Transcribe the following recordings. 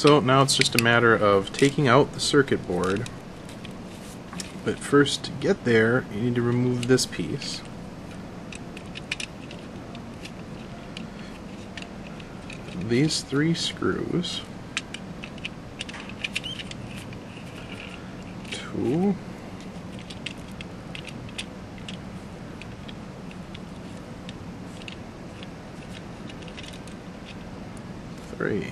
So now it's just a matter of taking out the circuit board, but first to get there you need to remove this piece. These 3 screws, 2, 3.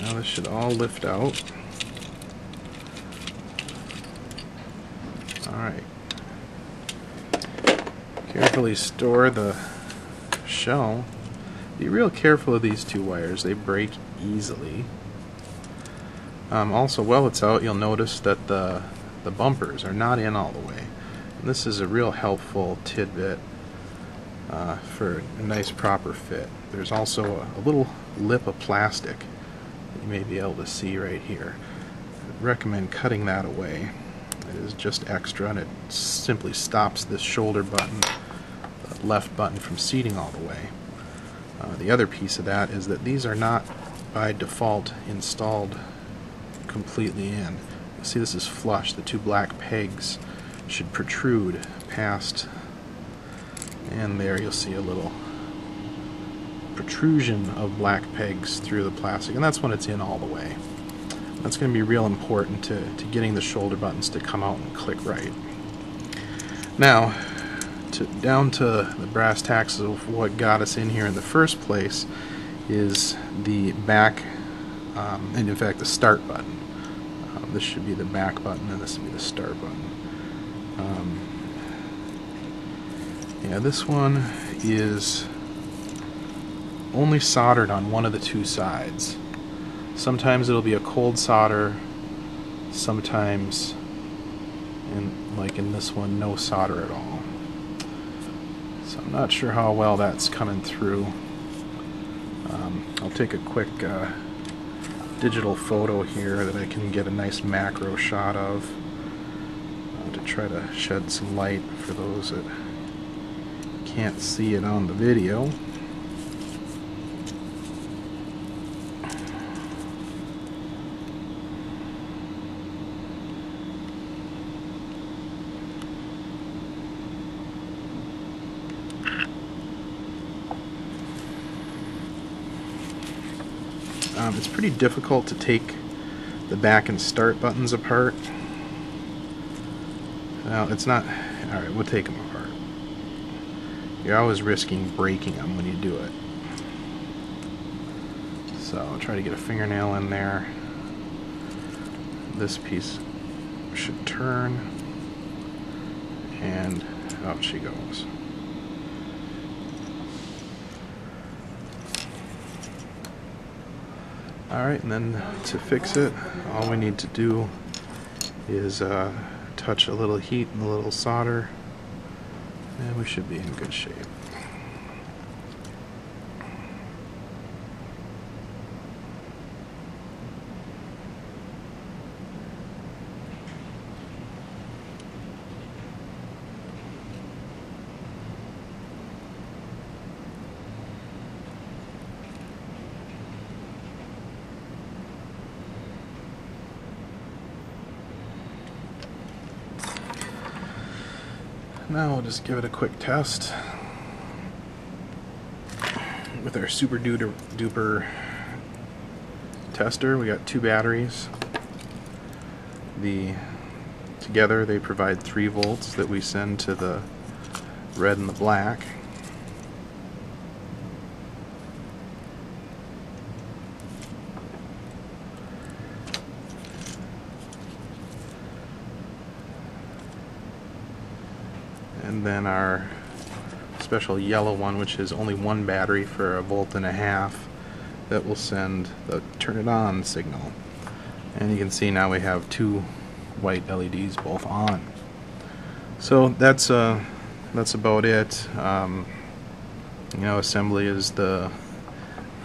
Now this should all lift out. Alright. Carefully store the shell. Be real careful of these 2 wires, they break easily. Also, while it's out, you'll notice that the bumpers are not in all the way. And this is a real helpful tidbit for a nice proper fit. There's also a little lip of plastic that you may be able to see right here. I'd recommend cutting that away. It is just extra, and it simply stops this shoulder button, the left button, from seating all the way. The other piece of that is that these are not by default installed completely in. See, this is flush. The 2 black pegs should protrude past, and there you'll see a little protrusion of black pegs through the plastic, and that's when it's in all the way. That's going to be real important to getting the shoulder buttons to come out and click right. Now, down to the brass tacks of what got us in here in the first place is the back, and in fact the start button. This should be the back button, and this would be the start button. Yeah, this one is only soldered on one of the 2 sides. Sometimes it'll be a cold solder, sometimes, like in this one, no solder at all. So I'm not sure how well that's coming through. I'll take a quick digital photo here that I can get a nice macro shot of to try to shed some light for those that can't see it on the video. It's pretty difficult to take the back and start buttons apart. Well, it's not. Alright, we'll take them apart. You're always risking breaking them when you do it. So I'll try to get a fingernail in there. This piece should turn, and out she goes. Alright, and then to fix it, all we need to do is touch a little heat and a little solder, and we should be in good shape. Now we'll just give it a quick test with our super duper tester. We got 2 batteries. Together they provide 3 volts that we send to the red and the black. And then our special yellow one, which is only 1 battery for 1.5 volts, that will send the turn it on signal. And you can see now we have 2 white LEDs both on. So that's about it. You know, assembly is the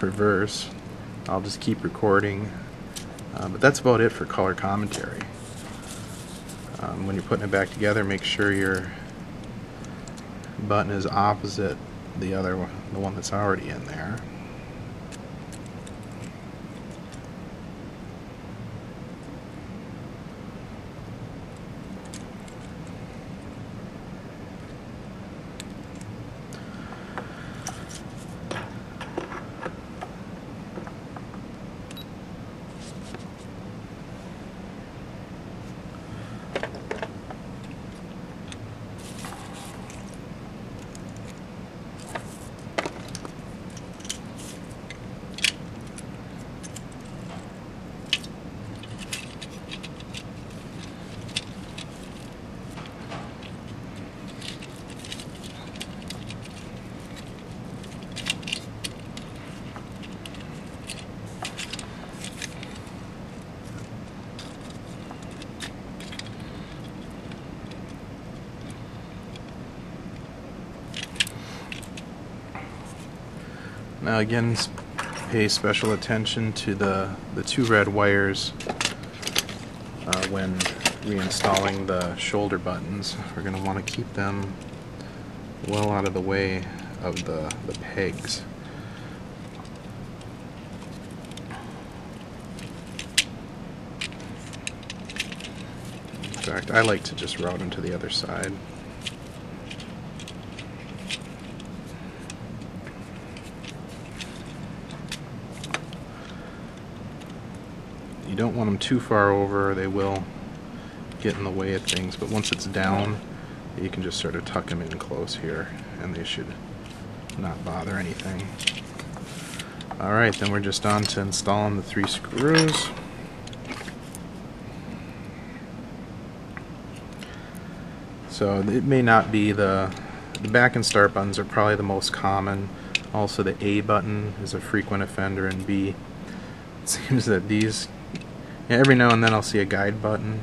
reverse. I'll just keep recording, but that's about it for color commentary. When you're putting it back together, make sure your button is opposite the one that's already in there. Now again, pay special attention to the two red wires when reinstalling the shoulder buttons. We're going to want to keep them well out of the way of the pegs. In fact, I like to just route them to the other side. You don't want them too far over, or they will get in the way of things, but once it's down, you can just sort of tuck them in close here, and they should not bother anything. Alright, then we're just on to installing the 3 screws. So it may not be the back and start buttons are probably the most common. Also the A button is a frequent offender, and B. It seems that these, every now and then I'll see a guide button.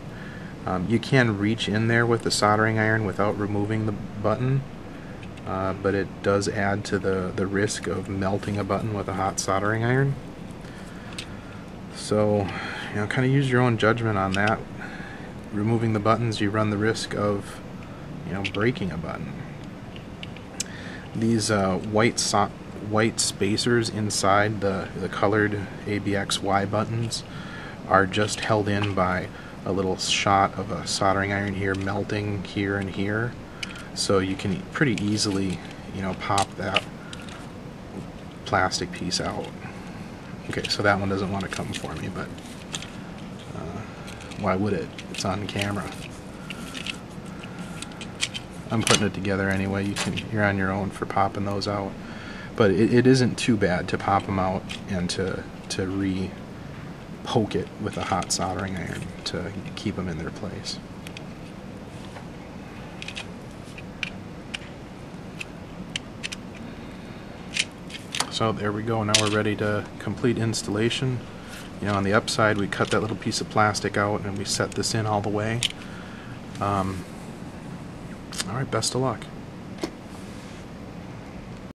You can reach in there with the soldering iron without removing the button, but it does add to the risk of melting a button with a hot soldering iron. So, kind of use your own judgment on that. Removing the buttons, you run the risk of, breaking a button. These white spacers inside the colored ABXY buttons are just held in by a little shot of a soldering iron here melting here and here, so you can pretty easily pop that plastic piece out. Okay, so that one doesn't want to come for me, but why would it? It's on camera. I'm putting it together anyway. You're on your own for popping those out, but it isn't too bad to pop them out and to poke it with a hot soldering iron to keep them in their place. So there we go. Now we're ready to complete installation. On the upside we cut that little piece of plastic out and we set this in all the way. Alright, best of luck.